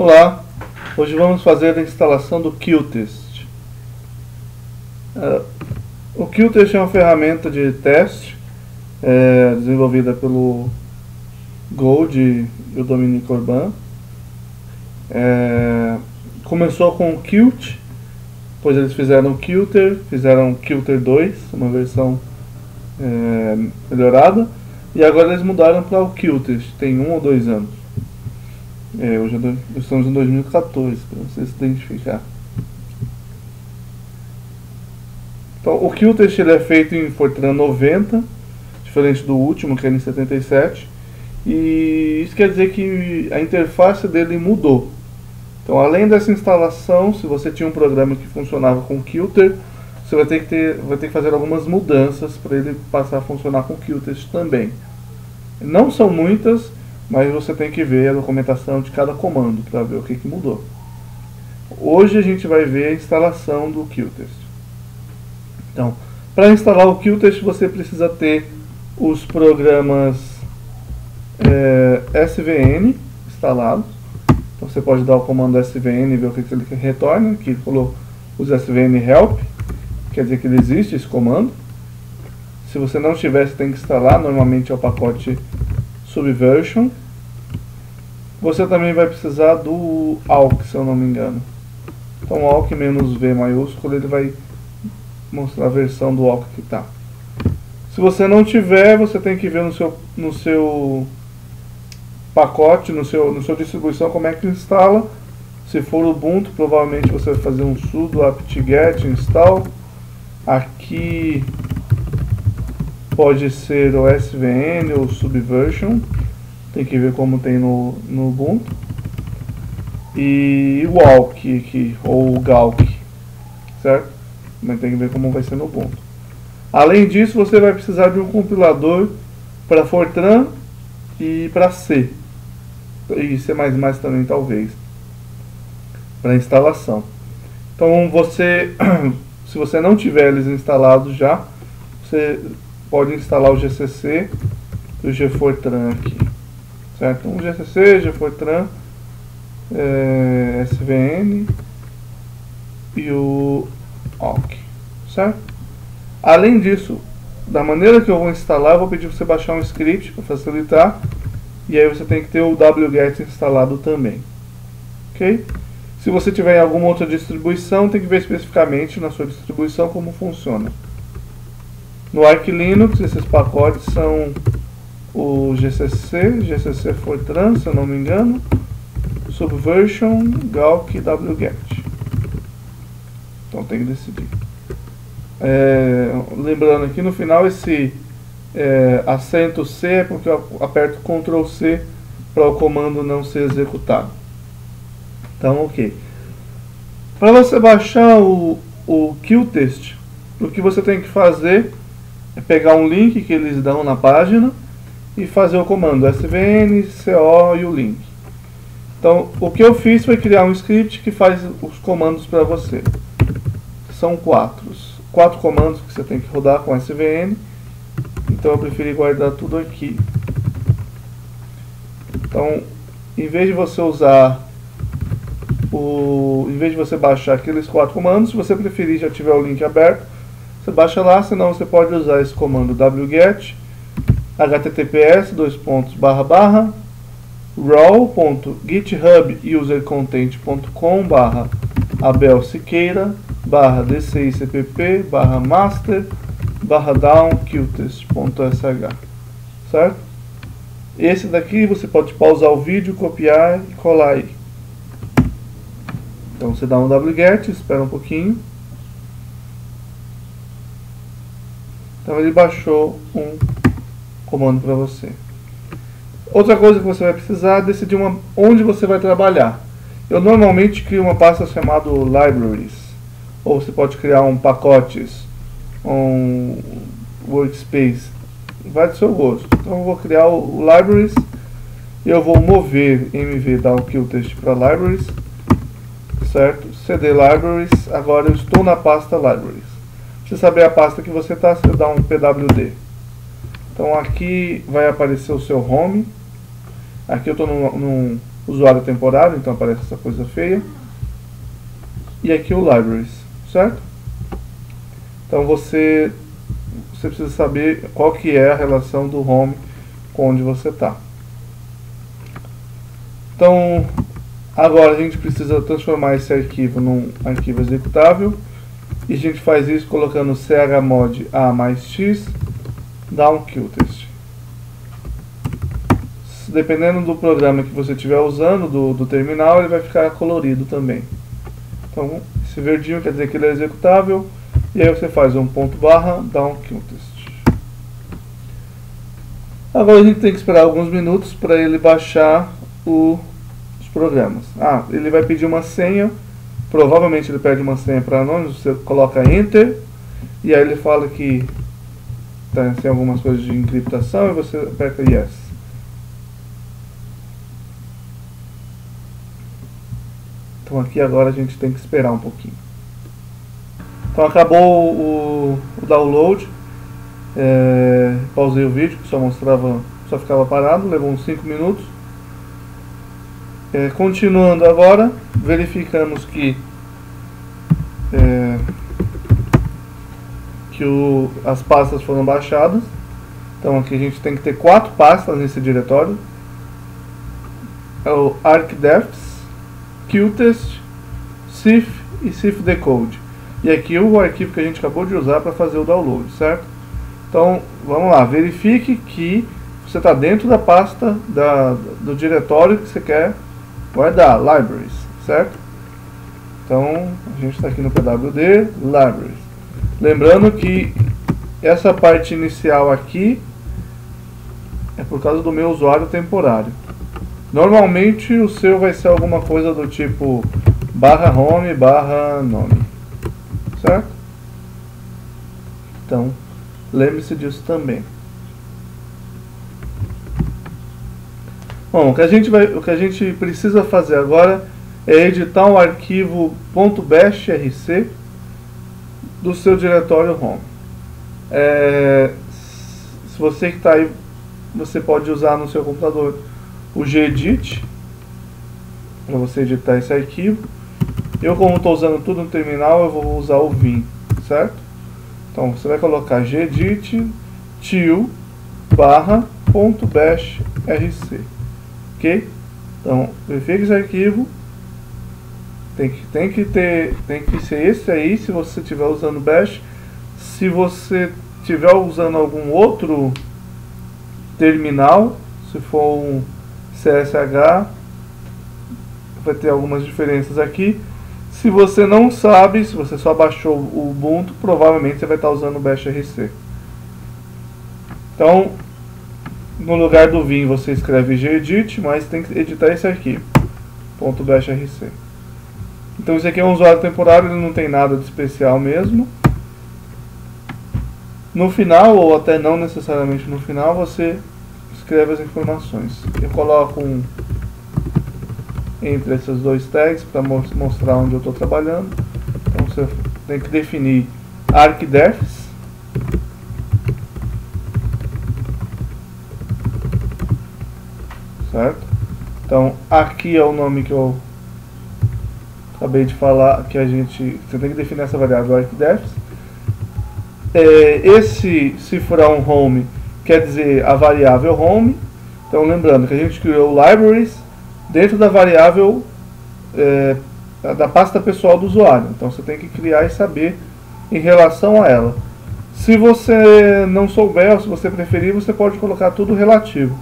Olá, hoje vamos fazer a instalação do Qtest. O Qtest é uma ferramenta de teste desenvolvida pelo Gold e o Dominique Urban. Começou com o Qt, depois eles fizeram o Qter, fizeram o Qter 2, uma versão melhorada, e agora eles mudaram para o Qtest, tem 1 ou 2 anos. Hoje estamos em 2014, para você se identificar. Então, o Qtest ele é feito em Fortran 90, diferente do último, que era em 77, e isso quer dizer que a interface dele mudou. Então, além dessa instalação, se você tinha um programa que funcionava com Qter, você vai ter que fazer algumas mudanças para ele passar a funcionar com Qtest também. Não são muitas, mas você tem que ver a documentação de cada comando para ver o que mudou. Hoje a gente vai ver a instalação do Qtest. Então, para instalar o Qtest você precisa ter os programas SVN instalados. Então você pode dar o comando SVN e ver o que ele retorna. Aqui ele falou os SVN help, quer dizer que ele existe esse comando. Se você não tiver, você tem que instalar, normalmente é o pacote Subversion. Você também vai precisar do awk, se eu não me engano. Então o awk -v maiúsculo, ele vai mostrar a versão do awk que está. Se você não tiver, você tem que ver no seu pacote, no seu distribuição, como é que instala. Se for Ubuntu, provavelmente você vai fazer um sudo apt-get install. Aqui pode ser o SVN ou Subversion, tem que ver como tem no Ubuntu. E o awk aqui, ou o gawk, certo? Mas tem que ver como vai ser no Ubuntu. Além disso, você vai precisar de um compilador para Fortran e para C. E C++ também, talvez, para instalação. Então, se você não tiver eles instalados já, você pode instalar o GCC e o GFortran aqui, certo? Então, o GCC, GFortran, SVN e o awk, certo? Além disso, da maneira que eu vou instalar, eu vou pedir para você baixar um script para facilitar, e aí você tem que ter o wget instalado também, ok? Se você tiver em alguma outra distribuição, tem que ver especificamente na sua distribuição como funciona. No Arch Linux, esses pacotes são o GCC Fortran, se eu não me engano, Subversion, Gawk e wget. Então tem que decidir. Lembrando aqui no final, esse acento C é porque eu aperto Ctrl C para o comando não ser executado. Então, ok. Para você baixar o Qtest, o que você tem que fazer é pegar um link que eles dão na página e fazer o comando SVN, CO e o link. Então, o que eu fiz foi criar um script que faz os comandos para você. São 4 comandos que você tem que rodar com SVN. Então eu preferi guardar tudo aqui. Então, em vez de você baixar aqueles 4 comandos, se você preferir, já tiver o link aberto, você baixa lá, senão você pode usar esse comando wget https://raw.github/abelsiqueira/dcipp/master/down-qtest.sh, certo? Esse daqui você pode pausar o vídeo, copiar e colar aí. Então você dá um wget, espera um pouquinho. Então ele baixou um comando para você. Outra coisa que você vai precisar é decidir onde você vai trabalhar. Eu normalmente crio uma pasta chamada libraries, ou você pode criar um pacotes, um workspace, vai do seu gosto. Então eu vou criar o libraries e eu vou mover mv dar o Qtest para libraries, certo? cd libraries, agora eu estou na pasta libraries. Para você saber a pasta que você está, você dá um pwd. Então aqui vai aparecer o seu home. Aqui eu estou usuário temporário, então aparece essa coisa feia. E aqui o libraries, certo? Então você precisa saber qual que é a relação do home com onde você está. Então, agora a gente precisa transformar esse arquivo num arquivo executável. E a gente faz isso colocando chmod a mais x down qtest. Dependendo do programa que você estiver usando, do terminal, ele vai ficar colorido também. Então, esse verdinho quer dizer que ele é executável. E aí você faz um ponto barra down qtest. Agora a gente tem que esperar alguns minutos para ele baixar os programas. Ele vai pedir uma senha. Provavelmente ele pede uma senha para anônimo. Você coloca Enter. E aí ele fala que tem algumas coisas de encriptação. E você aperta Yes. Então aqui agora a gente tem que esperar um pouquinho. Então acabou o download. Pausei o vídeo, que só ficava parado, levou uns 5 minutos. Continuando agora, verificamos que as pastas foram baixadas. Então aqui a gente tem que ter 4 pastas nesse diretório. É o arcdefs, qtest, cif e cifdecode. E aqui o arquivo que a gente acabou de usar para fazer o download, certo? Então, vamos lá, verifique que você está dentro da pasta do diretório que você quer guardar, libraries, certo? Então, a gente está aqui no pwd, libraries. Lembrando que essa parte inicial aqui é por causa do meu usuário temporário. Normalmente o seu vai ser alguma coisa do tipo /home /nome, certo? Então, lembre-se disso também. Bom, o que a gente precisa fazer agora é editar um arquivo .bashrc do seu diretório home. Se você que está aí, você pode usar no seu computador o gedit para você editar esse arquivo. Eu, como estou usando tudo no terminal, eu vou usar o vim, certo? Então você vai colocar gedit til /.bashrc, ok? Então verifique esse arquivo. Tem que ser esse aí se você estiver usando bash. Se você estiver usando algum outro terminal, se for um CSH, vai ter algumas diferenças aqui. Se você não sabe, se você só baixou o Ubuntu, provavelmente você vai estar usando o bashrc. Então, no lugar do vim você escreve gedit, mas tem que editar esse arquivo, .bashrc. Então esse aqui é um usuário temporário, ele não tem nada de especial mesmo. No final, ou até não necessariamente no final, você escreve as informações. Eu coloco entre esses dois tags para mostrar onde eu estou trabalhando. Então você tem que definir arcdefs, certo? Então aqui é o nome que eu acabei de falar, que você tem que definir essa variável arcdefs. Esse cifrão home quer dizer a variável home. Então lembrando que a gente criou libraries dentro da variável da pasta pessoal do usuário. Então você tem que criar e saber em relação a ela. Se você não souber, ou se você preferir, você pode colocar tudo relativo,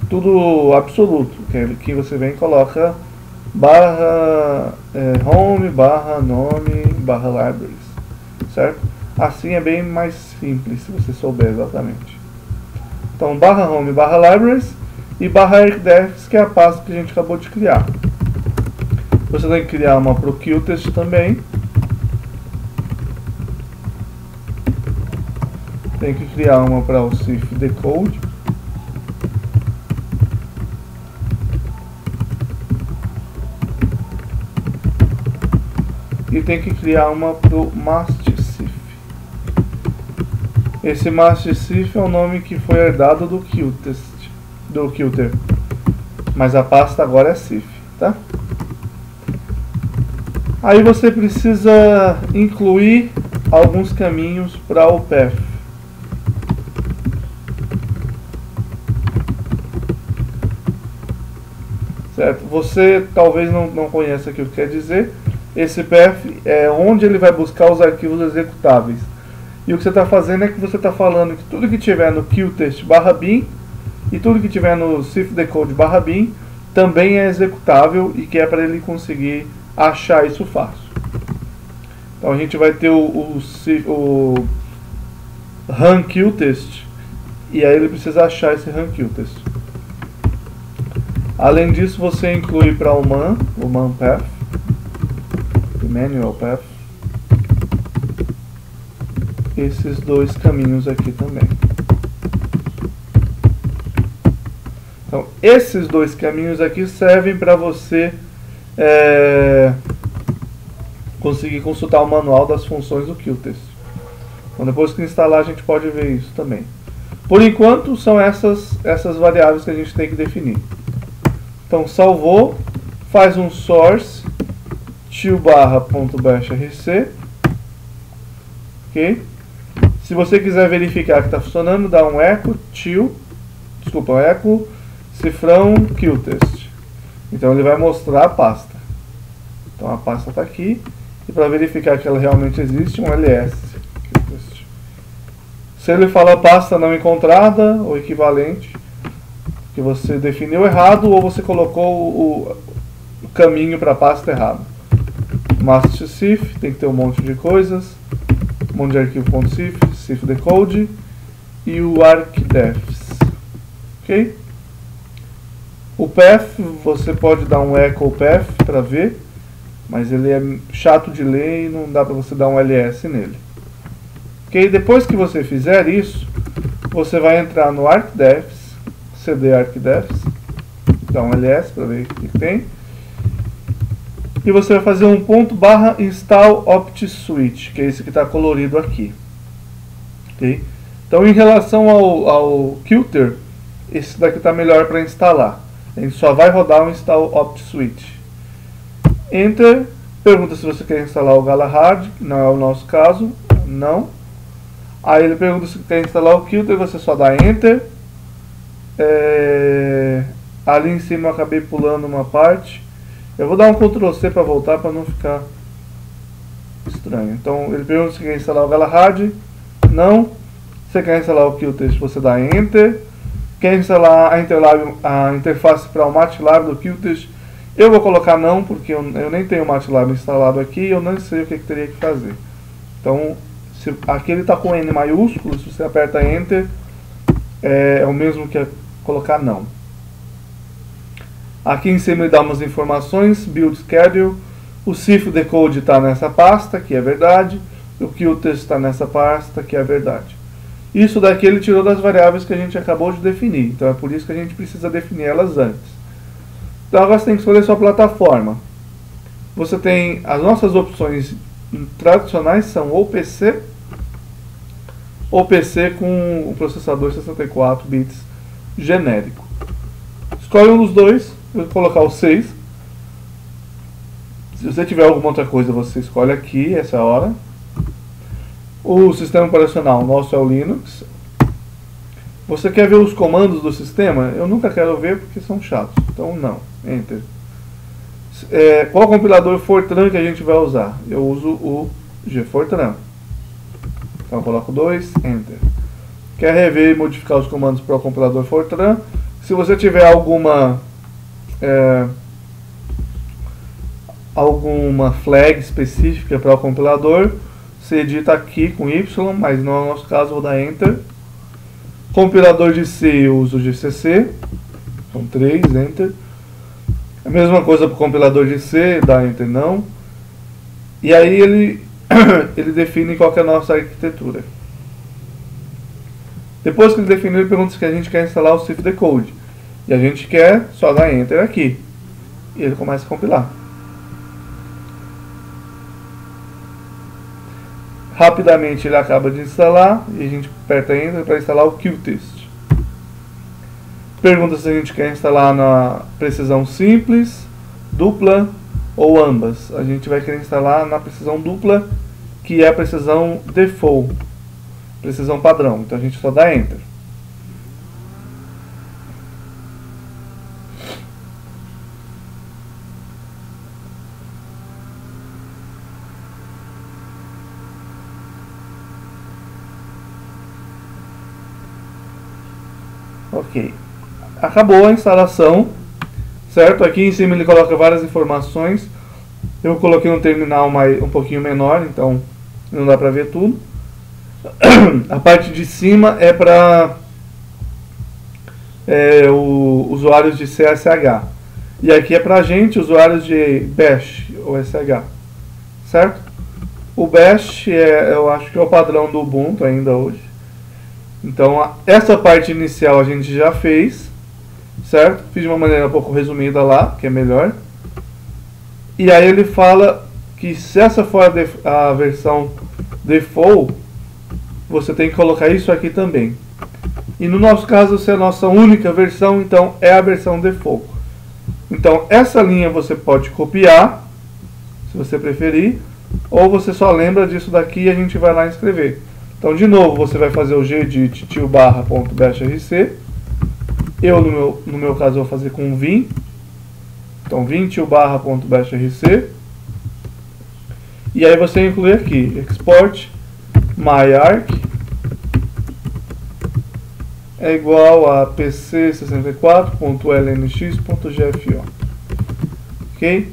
tudo absoluto, que você vem e coloca /home /nome /libraries, certo? Assim é bem mais simples se você souber exatamente. Então /home /libraries e /arcdefs, que é a pasta que a gente acabou de criar. Você tem que criar uma para o qtest também. Tem que criar uma para o cifdecode. E tem que criar uma para o mastcif. Esse mastcif é o nome que foi herdado do qtest, do qter. mas a pasta agora é CIF, tá? Aí você precisa incluir alguns caminhos para o path. Certo? Você talvez não conheça aqui o que quer dizer. Esse path é onde ele vai buscar os arquivos executáveis. E o que você está fazendo é que você está falando que tudo que tiver no qtest/bin e tudo que tiver no sifdecode/bin também é executável e que é para ele conseguir achar isso fácil. Então a gente vai ter o run qtest e aí ele precisa achar esse run qtest. Além disso, você inclui para o man path, o manual path, esses dois caminhos aqui também. Então, esses dois caminhos aqui servem para você conseguir consultar o manual das funções do qtest. Então, depois que instalar, a gente pode ver isso também. Por enquanto, são essas variáveis que a gente tem que definir. Então, salvou, faz um source til/.bashrc, ok? Se você quiser verificar que está funcionando, dá um echo echo cifrão qtest. Então ele vai mostrar a pasta. Então a pasta está aqui. E para verificar que ela realmente existe, um ls qtest. Se ele fala pasta não encontrada ou equivalente, que você definiu errado ou você colocou o caminho para a pasta errado. Master.cif tem que ter um monte de coisas, um monte de arquivo.cif, sifdecode e o arcdefs, ok? O path você pode dar um echo path para ver, mas ele é chato de ler e não dá para você dar um ls nele. Ok? Depois que você fizer isso, você vai entrar no arcdefs, cd arcdefs, dá um ls para ver o que tem. E você vai fazer um /install opt_switch, que é esse que está colorido aqui. Okay? Então, em relação ao Qt, esse daqui está melhor para instalar. A gente só vai rodar o install opt_switch. Enter, pergunta se você quer instalar o Galahad, que não é o nosso caso, não. Aí ele pergunta se quer instalar o Qt, você só dá Enter. Ali em cima eu acabei pulando uma parte. Eu vou dar um Ctrl C para voltar para não ficar estranho. Então ele pergunta se quer instalar o Galahad. Não. Você quer instalar o Qtest, você dá Enter. Quer instalar a interface para o MATLAB do Qtest? Eu vou colocar não, porque eu nem tenho o MATLAB instalado aqui e eu não sei o que teria que fazer. Então, aqui ele está com N maiúsculo, se você aperta Enter, é o mesmo que colocar não. Aqui em cima ele dá umas informações, build schedule, o sifdecode está nessa pasta, que é verdade, o qtest está nessa pasta, que é verdade. Isso daqui ele tirou das variáveis que a gente acabou de definir, então é por isso que a gente precisa definir elas antes. Então agora você tem que escolher sua plataforma. Você tem, as nossas opções tradicionais são ou PC com o processador 64 bits genérico. Escolhe um dos dois. Vou colocar o 6. Se você tiver alguma outra coisa, você escolhe aqui, essa hora. O sistema operacional nosso é o Linux. Você quer ver os comandos do sistema? Eu nunca quero ver porque são chatos. Então não, Enter. Qual compilador Fortran que a gente vai usar? Eu uso o gfortran. Então eu coloco 2, Enter. Quer rever e modificar os comandos para o compilador Fortran? Se você tiver alguma flag específica para o compilador, você edita aqui com Y, mas não é o nosso caso, vou dar Enter. Compilador de C eu uso o GCC, são 3, Enter. A mesma coisa para o compilador de C, dá Enter não. E aí ele define qual que é a nossa arquitetura. Depois que ele definiu, ele pergunta se a gente quer instalar o sifdecode. E a gente quer, só dar Enter aqui. E ele começa a compilar. Rapidamente ele acaba de instalar. E a gente aperta Enter para instalar o Qtest. Pergunta se a gente quer instalar na precisão simples, dupla ou ambas. A gente vai querer instalar na precisão dupla, que é a precisão default, precisão padrão. Então a gente só dá Enter. Ok. Acabou a instalação, certo? Aqui em cima ele coloca várias informações. Eu coloquei um terminal um pouquinho menor, então não dá para ver tudo. A parte de cima é para usuários de CSH. E aqui é para a gente, usuários de Bash ou SH, certo? O Bash eu acho que é o padrão do Ubuntu ainda hoje. Então essa parte inicial a gente já fez, certo? Fiz de uma maneira um pouco resumida lá, que é melhor. E aí ele fala que se essa for a versão default, você tem que colocar isso aqui também. E no nosso caso, se é a nossa única versão, então é a versão default. Então essa linha você pode copiar, se você preferir, ou você só lembra disso daqui e a gente vai lá escrever. Então de novo você vai fazer o gedit /bashrc. Eu no meu caso vou fazer com vim. Então vim /bashrc. E aí você inclui aqui export myarc é igual a pc64.lnx.gfo. Ok?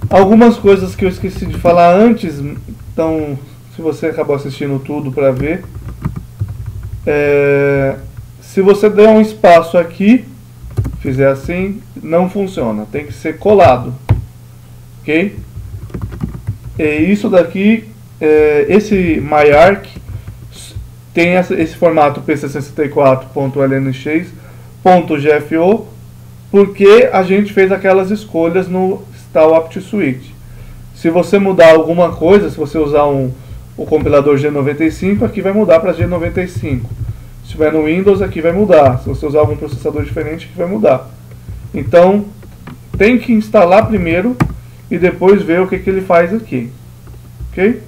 Algumas coisas que eu esqueci de falar antes, então se você acabou assistindo tudo para ver, se você der um espaço aqui, fizer assim, não funciona, tem que ser colado, ok? E isso daqui, esse myarc tem esse formato pc64.lnx.gfo, porque a gente fez aquelas escolhas no Install AptSuite. Se você mudar alguma coisa, se você usar o compilador G95, aqui vai mudar para G95. Se estiver no Windows, aqui vai mudar. Se você usar algum processador diferente, aqui vai mudar. Então, tem que instalar primeiro e depois ver o que ele faz aqui. Ok?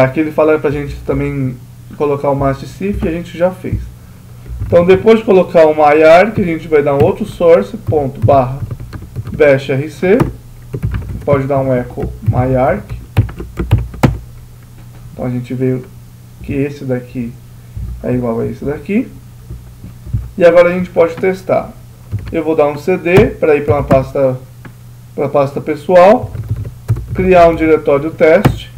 Aqui ele fala para a gente também colocar o mastcif e a gente já fez. Então, depois de colocar o myarc, a gente vai dar um outro source.bashrc. Pode dar um echo myarc. Então a gente vê que esse daqui é igual a esse daqui. E agora a gente pode testar. Eu vou dar um cd para ir para a pasta pessoal, criar um diretório teste.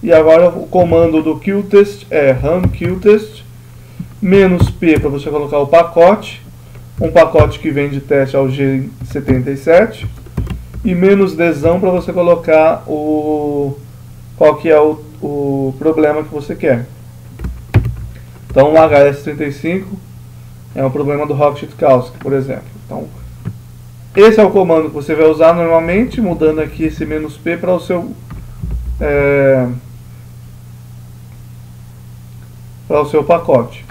E agora o comando do qtest é -qtest -p para você colocar o pacote, um pacote que vem de teste ao G77, e -dzão para você colocar qual que é o problema que você quer. Então o HS35 é um problema do Rocket-Kowski, por exemplo. Então esse é o comando que você vai usar normalmente, mudando aqui esse -p para o seu pacote.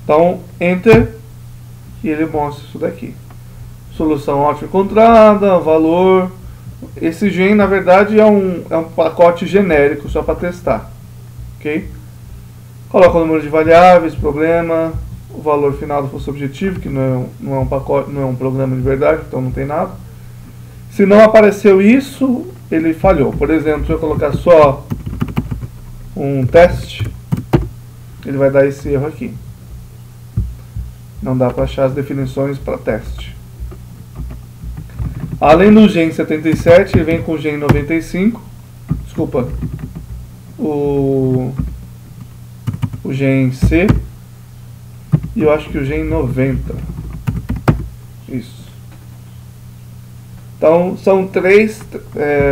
Então Enter e ele mostra isso daqui. Solução ótima encontrada, valor. Esse gen na verdade é um pacote genérico só para testar, ok? Coloca o número de variáveis, problema, o valor final do fosse objetivo, que não é um pacote, não é um programa de verdade, então não tem nada. Se não apareceu isso, ele falhou. Por exemplo, se eu colocar só um teste, ele vai dar esse erro aqui. Não dá para achar as definições para teste. Além do gen 77, ele vem com o gen 95. Desculpa. O gen C. E eu acho que o gen 90. Isso. Então, são três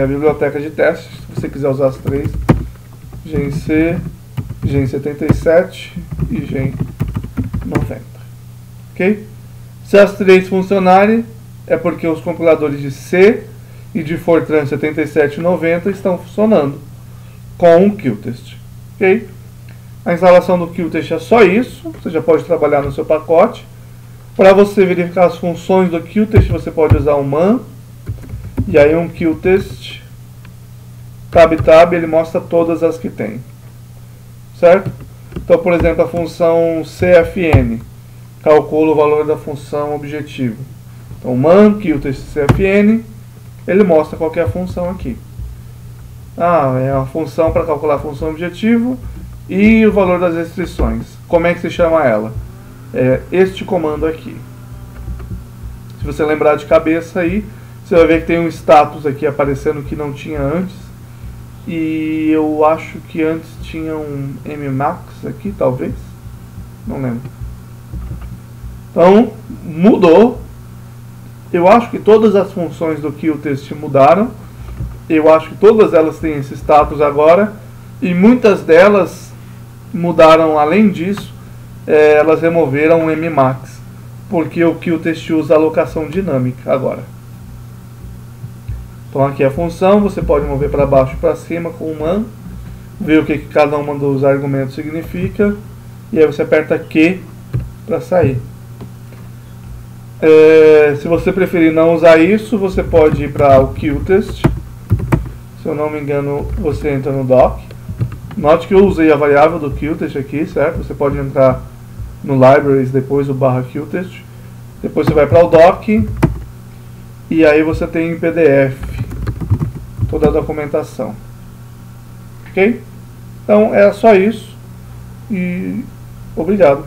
bibliotecas de testes. Se você quiser usar as três. Gen C, gen 77 e gen 90. Ok? Se as três funcionarem, é porque os compiladores de C e de Fortran 77 e 90 estão funcionando com o qtest. Ok? A instalação do Qtest é só isso, você já pode trabalhar no seu pacote. Para você verificar as funções do Qtest, você pode usar um man, e aí um Qtest, tab, ele mostra todas as que tem, certo? Então, por exemplo, a função CFN, calcula o valor da função objetivo. Então, man, Qtest, CFN, ele mostra qual que é a função aqui. É a função para calcular a função objetivo e o valor das restrições. Como é que se chama ela? É este comando aqui. Se você lembrar de cabeça aí, você vai ver que tem um status aqui aparecendo que não tinha antes. E eu acho que antes tinha um mmax aqui, talvez. Não lembro. Então, mudou. Eu acho que todas as funções do Qtest mudaram. Eu acho que todas elas têm esse status agora. E muitas delas mudaram, além disso, elas removeram o mmax. Porque o Qtest usa alocação dinâmica agora. Então aqui é a função, você pode mover para baixo e para cima com o man, ver o que cada uma dos argumentos significa, e aí você aperta Q para sair. Se você preferir não usar isso, você pode ir para o Qtest. Se eu não me engano, você entra no doc. Note que eu usei a variável do Qtest aqui, certo? Você pode entrar no libraries, depois o /Qtest. Depois você vai para o doc. E aí você tem em PDF toda a documentação. Ok? Então é só isso. E obrigado.